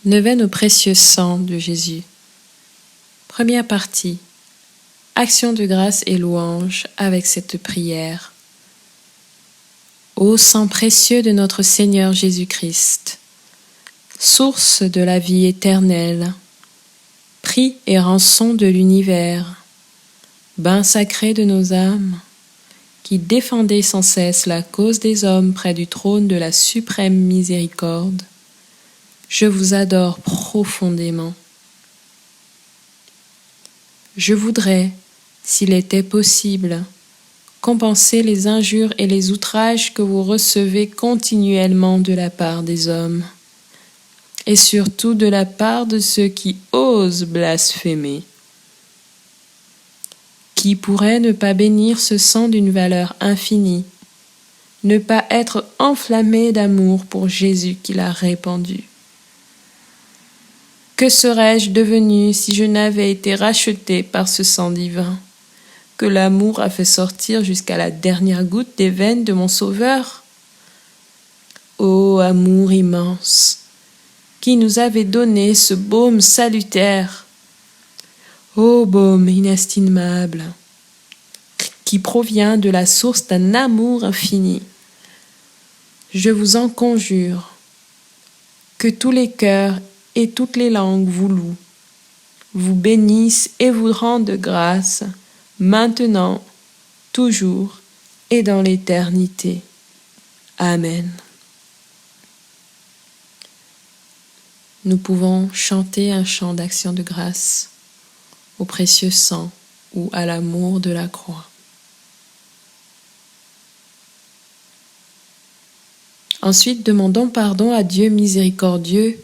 Neuvaine au précieux sang de Jésus. Première partie. Action de grâce et louange avec cette prière. Ô sang précieux de notre Seigneur Jésus-Christ, source de la vie éternelle, prix et rançon de l'univers, bain sacré de nos âmes, qui défendez sans cesse la cause des hommes près du trône de la suprême miséricorde, je vous adore profondément. Je voudrais, s'il était possible, compenser les injures et les outrages que vous recevez continuellement de la part des hommes, et surtout de la part de ceux qui osent blasphémer. Qui pourrait ne pas bénir ce sang d'une valeur infinie, ne pas être enflammé d'amour pour Jésus qui l'a répandu? Que serais-je devenu si je n'avais été racheté par ce sang divin, que l'amour a fait sortir jusqu'à la dernière goutte des veines de mon Sauveur? Ô amour immense, qui nous avait donné ce baume salutaire, ô baume inestimable, qui provient de la source d'un amour infini. Je vous en conjure, que tous les cœurs et toutes les langues vous louent, vous bénissent et vous rendent grâce, maintenant, toujours et dans l'éternité. Amen. Nous pouvons chanter un chant d'action de grâce au précieux sang ou à l'amour de la croix. Ensuite, demandons pardon à Dieu miséricordieux,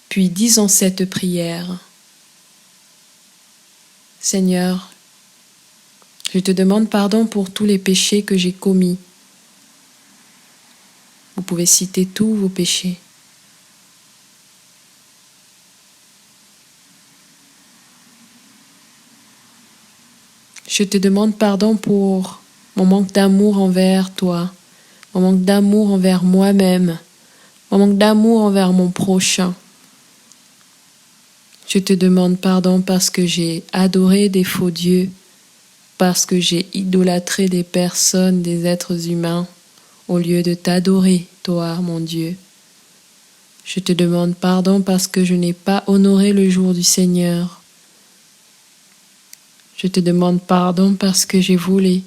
puis disons cette prière. Seigneur, je te demande pardon pour tous les péchés que j'ai commis. Vous pouvez citer tous vos péchés. Je te demande pardon pour mon manque d'amour envers toi, mon manque d'amour envers moi-même, mon manque d'amour envers mon prochain. Je te demande pardon parce que j'ai adoré des faux dieux, parce que j'ai idolâtré des personnes, des êtres humains, au lieu de t'adorer, toi, mon Dieu. Je te demande pardon parce que je n'ai pas honoré le jour du Seigneur. Je te demande pardon parce que j'ai volé,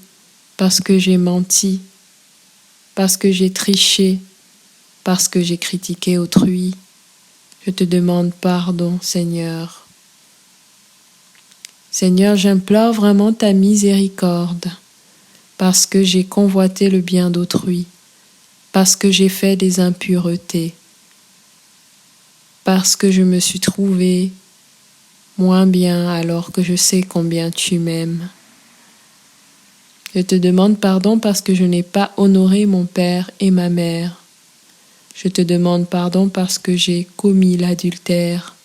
parce que j'ai menti, parce que j'ai triché, parce que j'ai critiqué autrui. Je te demande pardon, Seigneur. Seigneur, j'implore vraiment ta miséricorde, parce que j'ai convoité le bien d'autrui, parce que j'ai fait des impuretés, parce que je me suis trouvé moins bien alors que je sais combien tu m'aimes. Je te demande pardon parce que je n'ai pas honoré mon père et ma mère. Je te demande pardon parce que j'ai commis l'adultère.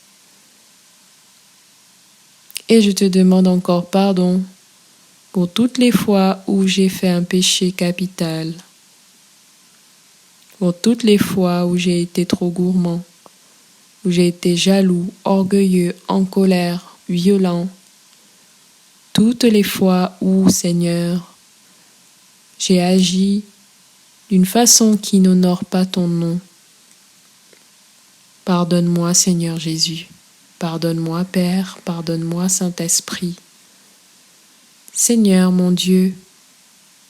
Et je te demande encore pardon pour toutes les fois où j'ai fait un péché capital, pour toutes les fois où j'ai été trop gourmand, où j'ai été jaloux, orgueilleux, en colère, violent, toutes les fois où, Seigneur, j'ai agi d'une façon qui n'honore pas ton nom. Pardonne-moi, Seigneur Jésus. Pardonne-moi, Père. Pardonne-moi, Saint-Esprit. Seigneur, mon Dieu,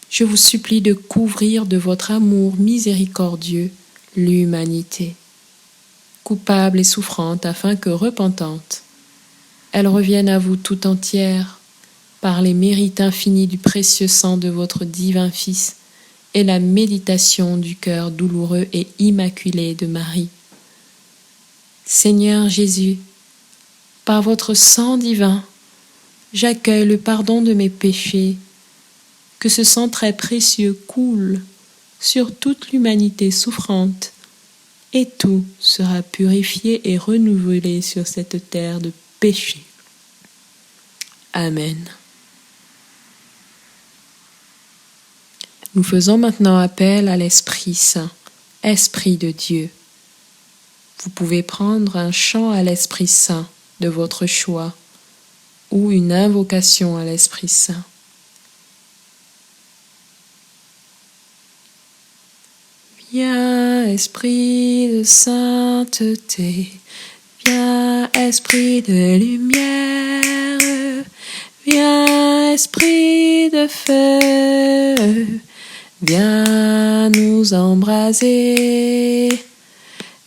je vous supplie de couvrir de votre amour miséricordieux l'humanité, coupable et souffrante, afin que, repentante, elle revienne à vous tout entière par les mérites infinis du précieux sang de votre divin Fils et la méditation du cœur douloureux et immaculé de Marie. Seigneur Jésus, par votre sang divin, j'accueille le pardon de mes péchés. Que ce sang très précieux coule sur toute l'humanité souffrante, et tout sera purifié et renouvelé sur cette terre de péché. Amen. Nous faisons maintenant appel à l'Esprit Saint, Esprit de Dieu. Vous pouvez prendre un chant à l'Esprit Saint de votre choix ou une invocation à l'Esprit Saint. Viens, Esprit de sainteté, viens, Esprit de lumière, viens, Esprit de feu, viens nous embraser.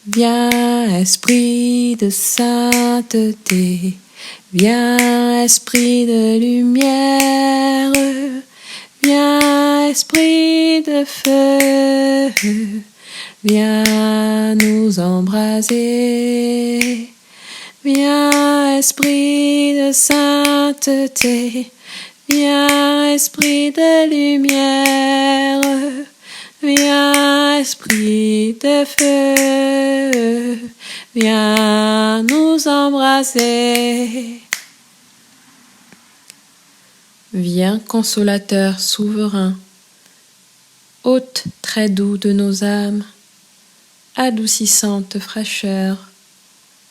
Viens, Esprit de sainteté, viens, Esprit de lumière, viens, Esprit de feu, viens nous embraser. Viens, Esprit de sainteté, viens, Esprit de lumière, viens, Esprit de feu, viens nous embraser. Viens, consolateur souverain, hôte très doux de nos âmes, adoucissante fraîcheur,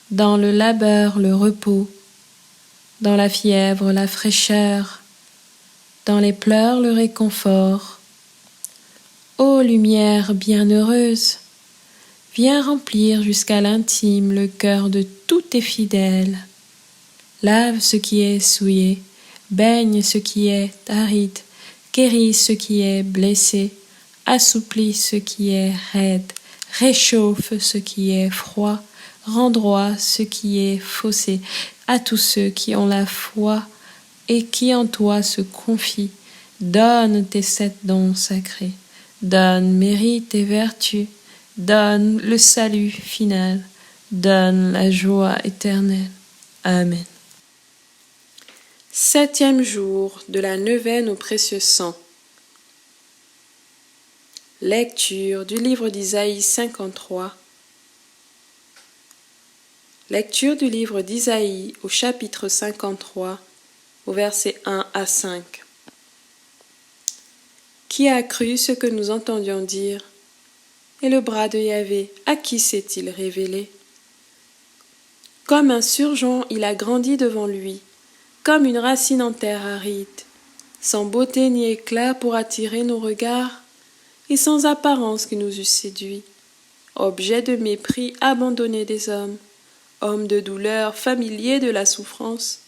dans le labeur le repos, dans la fièvre la fraîcheur, dans les pleurs le réconfort. Ô lumière bienheureuse, viens remplir jusqu'à l'intime le cœur de tous tes fidèles. Lave ce qui est souillé, baigne ce qui est aride, guéris ce qui est blessé, assouplis ce qui est raide, réchauffe ce qui est froid, rends droit ce qui est faussé à tous ceux qui ont la foi et qui en toi se confient. Donne tes 7 dons sacrés. Donne mérite et vertu, donne le salut final, donne la joie éternelle. Amen. 7e jour de la neuvaine au précieux sang. Lecture du livre d'Isaïe 53. Lecture du livre d'Isaïe au chapitre 53, au verset 1 à 5. Qui a cru ce que nous entendions dire? Et le bras de Yahvé, à qui s'est-il révélé? Comme un surgeon, il a grandi devant lui, comme une racine en terre aride, sans beauté ni éclat pour attirer nos regards, et sans apparence qui nous eût séduits. Objet de mépris abandonné des hommes, homme de douleur, familier de la souffrance.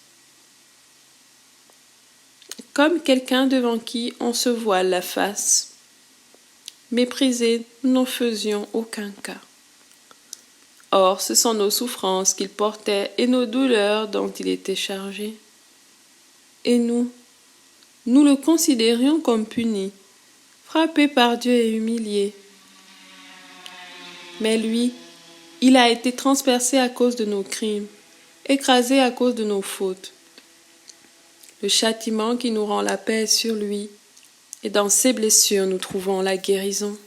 Comme quelqu'un devant qui on se voile la face. Méprisé, nous n'en faisions aucun cas. Or, ce sont nos souffrances qu'il portait et nos douleurs dont il était chargé. Et nous le considérions comme puni, frappé par Dieu et humilié. Mais lui, il a été transpercé à cause de nos crimes, écrasé à cause de nos fautes. Le châtiment qui nous rend la paix est sur lui, et dans ses blessures nous trouvons la guérison.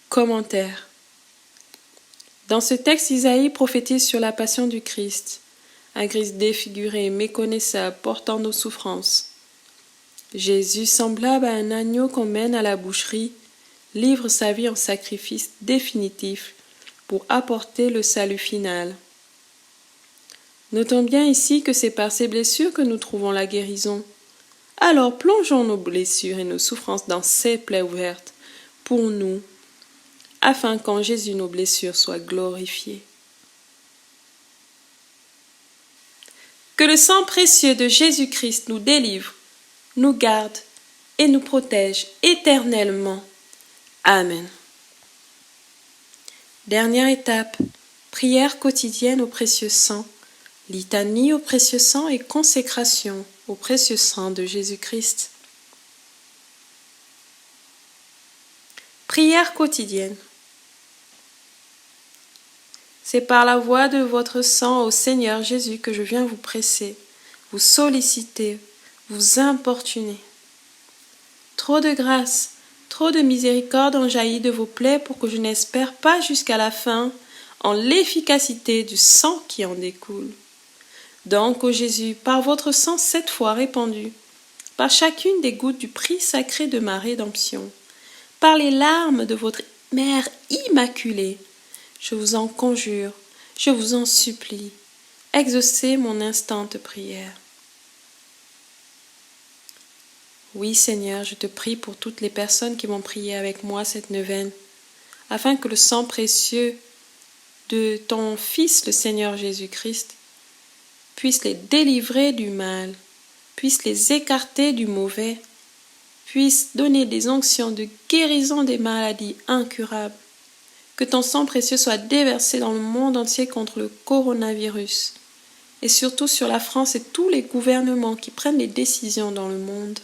Commentaire. Dans ce texte, Isaïe prophétise sur la passion du Christ, un Christ défiguré, méconnaissable, portant nos souffrances. Jésus, semblable à un agneau qu'on mène à la boucherie, livre sa vie en sacrifice définitif pour apporter le salut final. Notons bien ici que c'est par ces blessures que nous trouvons la guérison. Alors plongeons nos blessures et nos souffrances dans ces plaies ouvertes pour nous, afin qu'en Jésus nos blessures soient glorifiées. Que le sang précieux de Jésus-Christ nous délivre, nous garde et nous protège éternellement. Amen. Dernière étape, prière quotidienne au précieux sang, litanie au précieux sang et consécration au précieux sang de Jésus-Christ. Prière quotidienne. C'est par la voie de votre sang au Seigneur Jésus que je viens vous presser, vous solliciter, vous importuner. Trop de grâce, trop de miséricorde ont jailli de vos plaies pour que je n'espère pas jusqu'à la fin en l'efficacité du sang qui en découle. Donc, ô Jésus, par votre sang 7 fois répandu, par chacune des gouttes du prix sacré de ma rédemption, par les larmes de votre Mère immaculée, je vous en conjure, je vous en supplie, exaucez mon instante prière. Oui, Seigneur, je te prie pour toutes les personnes qui vont prier avec moi cette neuvaine, afin que le sang précieux de ton Fils, le Seigneur Jésus-Christ, puisse les délivrer du mal, puisse les écarter du mauvais, puisse donner des onctions de guérison des maladies incurables. Que ton sang précieux soit déversé dans le monde entier contre le coronavirus, et surtout sur la France et tous les gouvernements qui prennent les décisions dans le monde,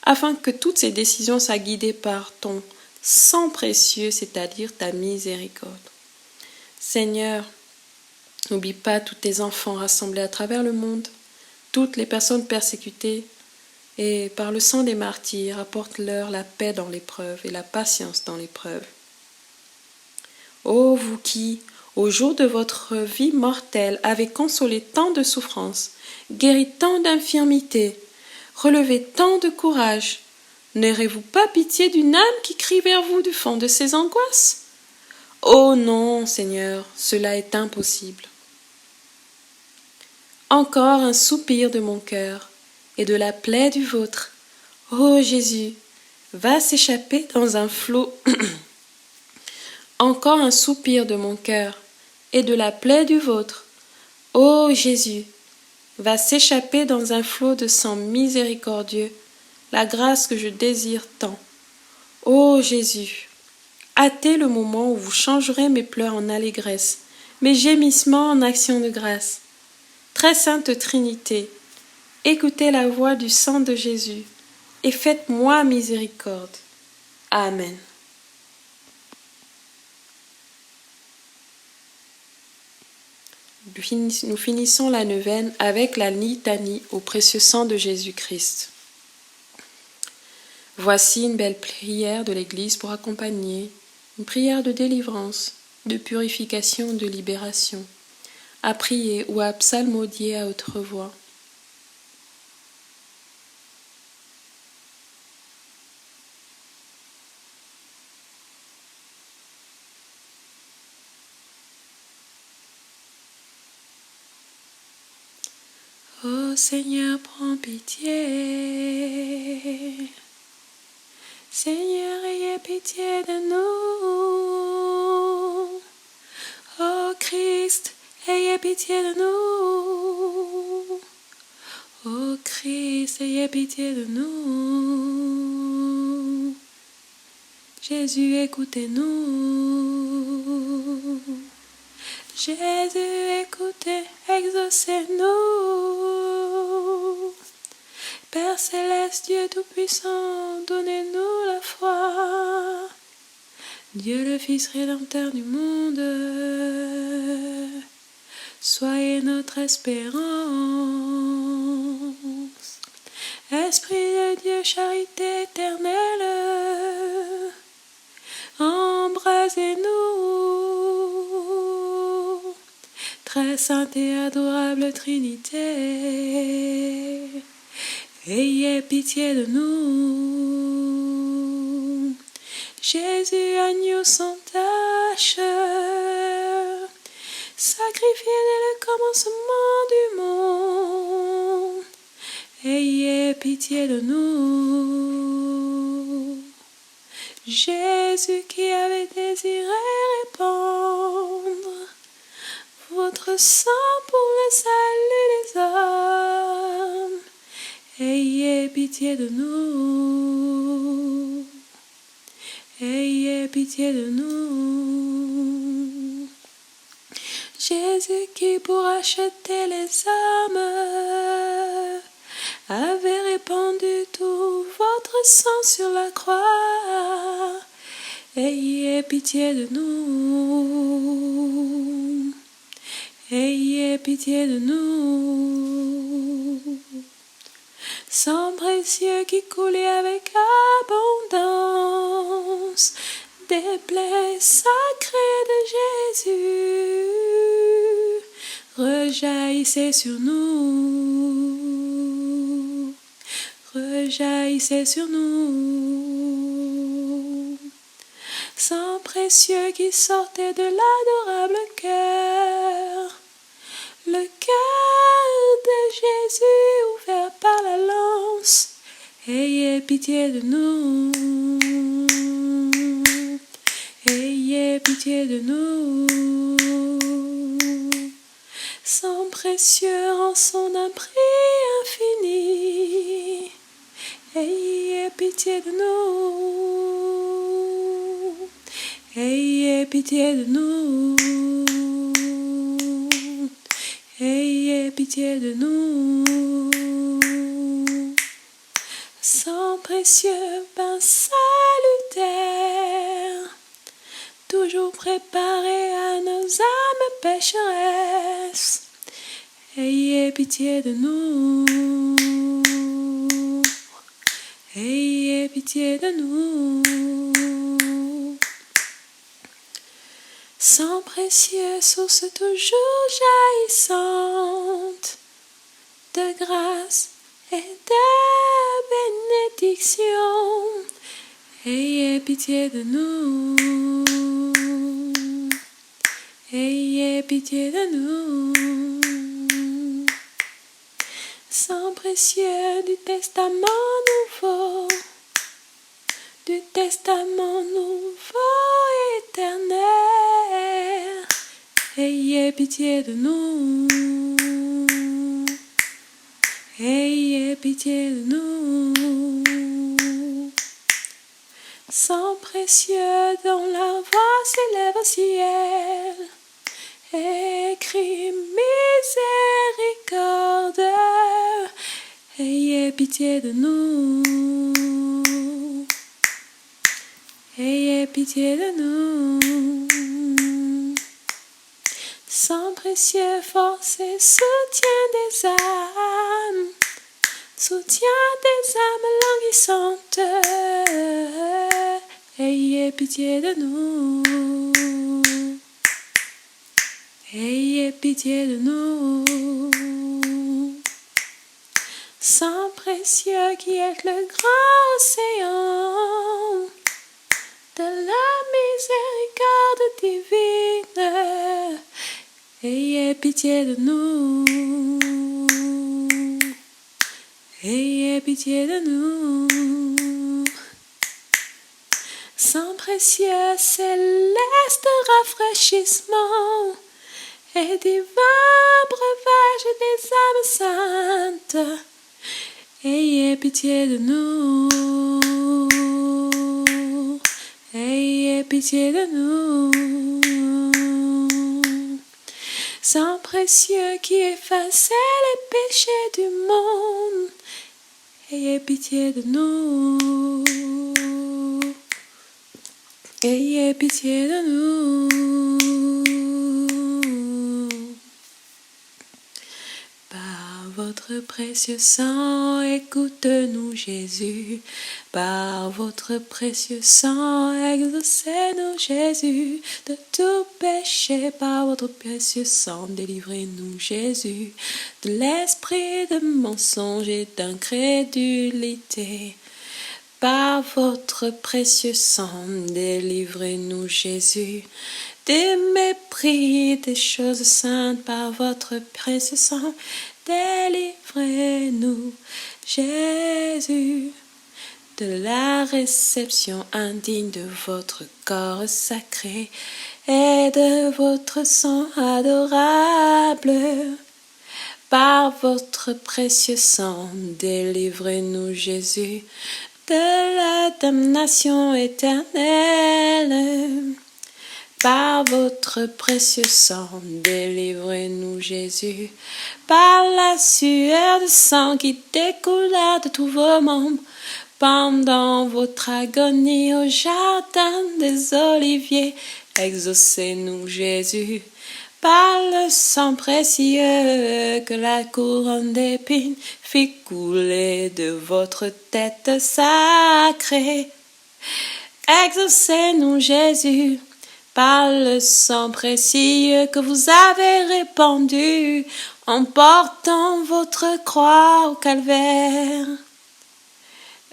afin que toutes ces décisions soient guidées par ton sang précieux, c'est-à-dire ta miséricorde. Seigneur, n'oublie pas tous tes enfants rassemblés à travers le monde, toutes les personnes persécutées, et par le sang des martyrs, apporte-leur la paix dans l'épreuve et la patience dans l'épreuve. Ô vous qui, au jour de votre vie mortelle, avez consolé tant de souffrances, guéri tant d'infirmités, relevé tant de courage, n'aurez-vous pas pitié d'une âme qui crie vers vous du fond de ses angoisses? Oh non, Seigneur, cela est impossible. Encore un soupir de mon cœur et de la plaie du vôtre, ô Jésus, va s'échapper dans un flot. Encore un soupir de mon cœur et de la plaie du vôtre, ô Jésus, va s'échapper dans un flot de sang miséricordieux, la grâce que je désire tant. Ô Jésus, hâtez le moment où vous changerez mes pleurs en allégresse, mes gémissements en actions de grâce. Très sainte Trinité, écoutez la voix du sang de Jésus et faites-moi miséricorde. Amen. Nous finissons la neuvaine avec la litanie au précieux sang de Jésus-Christ. Voici une belle prière de l'Église pour accompagner une prière de délivrance, de purification, de libération, à prier ou à psalmodier à haute voix. Ô Seigneur, prends pitié. Seigneur, ayez pitié de nous. Ô Christ, ayez pitié de nous. Ô Christ, ayez pitié de nous. Jésus, écoutez-nous. Jésus, écoutez, exaucez-nous. Père céleste, Dieu tout-puissant, donnez-nous la foi. Dieu le Fils rédempteur du monde, soyez notre espérance. Esprit de Dieu, charité éternelle, embrasez-nous. Très sainte et adorable Trinité, ayez pitié de nous. Jésus, agneau sans tache, sacrifié dès le commencement du monde, ayez pitié de nous. Jésus qui avait désiré répandre votre sang pour le salut des hommes, ayez pitié de nous. Ayez pitié de nous. Jésus qui pour acheter les âmes avait répandu tout votre sang sur la croix. Ayez pitié de nous. Ayez pitié de nous. Sang précieux qui coulait avec abondance des plaies sacrées de Jésus, rejaillissez sur nous, rejaillissez sur nous. précieux qui sortait de l'adorable cœur. Le cœur de Jésus ouvert par la lance, ayez pitié de nous, ayez pitié de nous. Sang précieux en son d'un prix infini, ayez pitié de nous, ayez pitié de nous. Ayez pitié de nous. Sang précieux, pain salutaire, toujours préparé à nos âmes pécheresses. Ayez pitié de nous. Ayez pitié de nous. Sang précieux, source toujours jaillissante de grâce et de bénédiction, ayez pitié de nous, ayez pitié de nous. Sang précieux du testament nouveau, du testament nouveau éternel, ayez pitié de nous, ayez pitié de nous. Sang précieux dont la voix s'élève au ciel, écrit miséricorde, ayez pitié de nous, ayez pitié de nous. Sang précieux, force et soutien des âmes, soutien des âmes languissantes, ayez pitié de nous, ayez pitié de nous. Sang précieux qui est le grand océan de la miséricorde divine, ayez pitié de nous, ayez pitié de nous. Sang précieux, céleste rafraîchissement et divin breuvage des âmes saintes, ayez pitié de nous, ayez pitié de nous. Sang précieux qui effaçait les péchés du monde, ayez pitié de nous, ayez pitié de nous. Par votre précieux sang, écoute-nous Jésus. Par votre précieux sang, exaucez-nous Jésus. De tout péché, par votre précieux sang, délivrez-nous Jésus. De l'esprit de mensonge et d'incrédulité. Par votre précieux sang, délivrez-nous Jésus. Des mépris, des choses saintes, par votre précieux sang, délivrez-nous Jésus. De la réception indigne de votre corps sacré et de votre sang adorable. Par votre précieux sang, délivrez-nous Jésus de la damnation éternelle. Par votre précieux sang, délivrez-nous Jésus, par la sueur de sang qui découla de tous vos membres, pendant votre agonie au jardin des Oliviers, exaucez-nous Jésus, par le sang précieux que la couronne d'épines fit couler de votre tête sacrée. Exaucez-nous Jésus, par le sang précieux que vous avez répandu en portant votre croix au calvaire.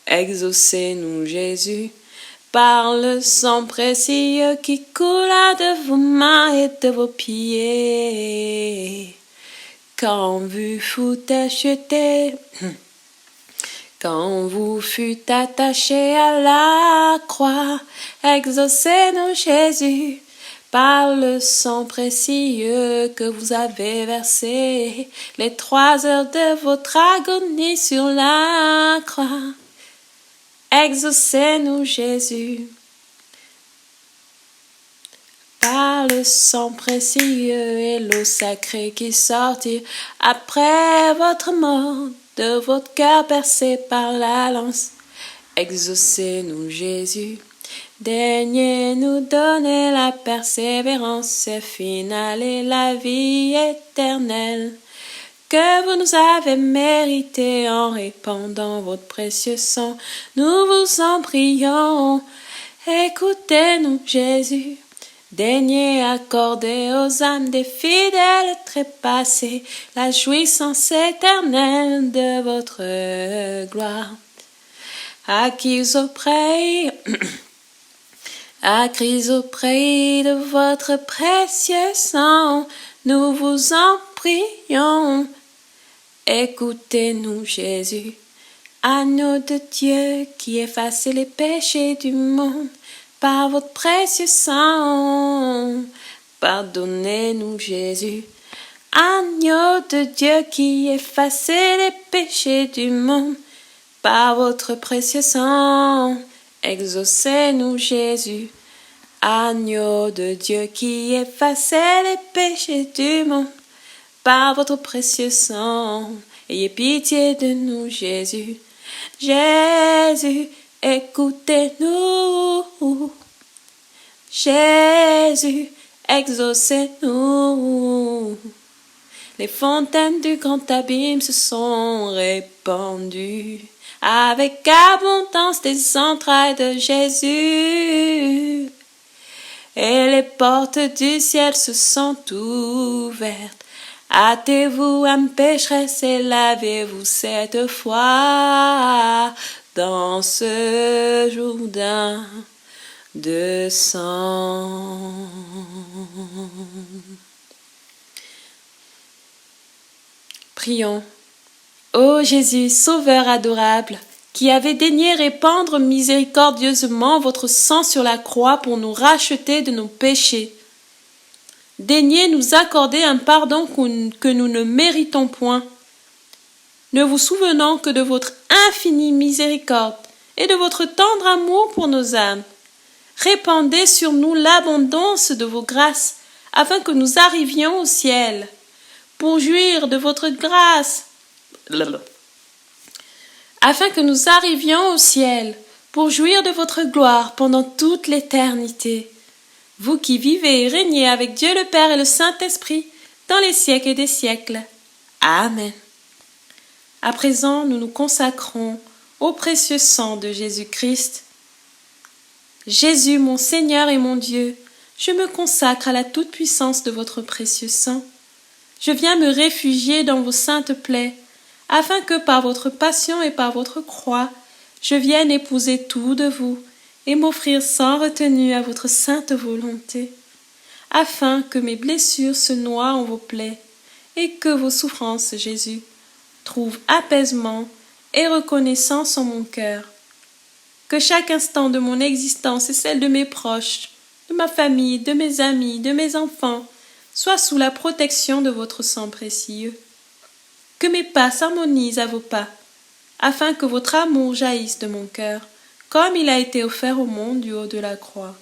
Exaucez-nous Jésus, par le sang précieux qui coula de vos mains et de vos pieds. Quand vous fûtes acheté, quand vous fûtes attaché à la croix, exaucez-nous Jésus, par le sang précieux que vous avez versé, les 3 heures de votre agonie sur la croix. Exaucez-nous Jésus, par le sang précieux et l'eau sacrée qui sortit après votre mort, de votre cœur percé par la lance. Exaucez-nous Jésus, daignez nous donner la persévérance finale et la vie éternelle que vous nous avez mérité en répandant votre précieux sang. Nous vous en prions, écoutez-nous Jésus, daignez accorder aux âmes des fidèles trépassés la jouissance éternelle de votre gloire. Acquis auprès de votre précieux sang, nous vous en prions. Écoutez-nous Jésus, agneau de Dieu qui effacez les péchés du monde par votre précieux sang. Pardonnez-nous Jésus, agneau de Dieu qui effacez les péchés du monde par votre précieux sang. Exaucez-nous Jésus, agneau de Dieu qui effacez les péchés du monde par votre précieux sang. Ayez pitié de nous Jésus. Jésus, écoutez-nous. Jésus, exaucez-nous. Les fontaines du grand abîme se sont répandues avec abondance des entrailles de Jésus. Et les portes du ciel se sont ouvertes. Hâtez-vous, âme pécheresse, et lavez-vous 7 fois dans ce Jourdain de sang. Prions. Ô Jésus, Sauveur adorable, qui avez daigné répandre miséricordieusement votre sang sur la croix pour nous racheter de nos péchés, daignez nous accorder un pardon que nous ne méritons point, ne vous souvenant que de votre infinie miséricorde et de votre tendre amour pour nos âmes. Répandez sur nous l'abondance de vos grâces, afin que nous arrivions au ciel, pour jouir de votre grâce, afin que nous arrivions au ciel, pour jouir de votre gloire pendant toute l'éternité. Vous qui vivez et régnez avec Dieu le Père et le Saint-Esprit, dans les siècles des siècles. Amen. À présent, nous nous consacrons au précieux sang de Jésus-Christ. Jésus, mon Seigneur et mon Dieu, je me consacre à la toute-puissance de votre précieux sang. Je viens me réfugier dans vos saintes plaies, afin que par votre passion et par votre croix, je vienne épouser tout de vous et m'offrir sans retenue à votre sainte volonté, afin que mes blessures se noient en vos plaies et que vos souffrances, Jésus, trouvent apaisement et reconnaissance en mon cœur. Que chaque instant de mon existence et celle de mes proches, de ma famille, de mes amis, de mes enfants, soit sous la protection de votre sang précieux. Que mes pas s'harmonisent à vos pas, afin que votre amour jaillisse de mon cœur, comme il a été offert au monde du haut de la croix.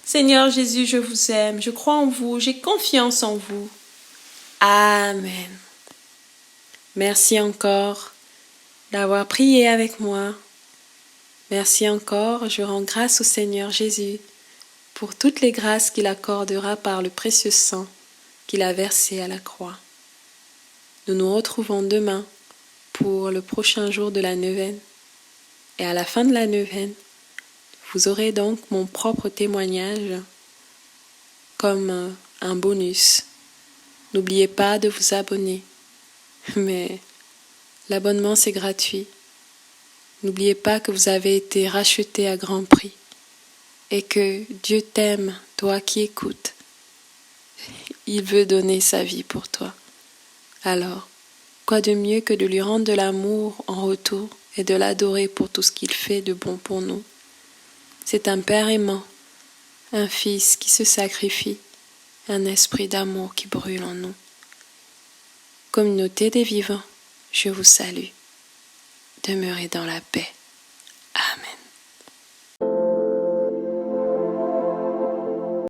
Seigneur Jésus, je vous aime, je crois en vous, j'ai confiance en vous. Amen. Merci encore d'avoir prié avec moi. Merci encore, je rends grâce au Seigneur Jésus pour toutes les grâces qu'il accordera par le précieux sang qu'il a versé à la croix. Nous nous retrouvons demain pour le prochain jour de la neuvaine. Et à la fin de la neuvaine, vous aurez donc mon propre témoignage comme un bonus. N'oubliez pas de vous abonner. Mais l'abonnement c'est gratuit. N'oubliez pas que vous avez été racheté à grand prix et que Dieu t'aime, toi qui écoutes. Il veut donner sa vie pour toi. Alors, quoi de mieux que de lui rendre de l'amour en retour et de l'adorer pour tout ce qu'il fait de bon pour nous. C'est un Père aimant, un Fils qui se sacrifie, un esprit d'amour qui brûle en nous. Communauté des vivants, je vous salue. Demeurez dans la paix.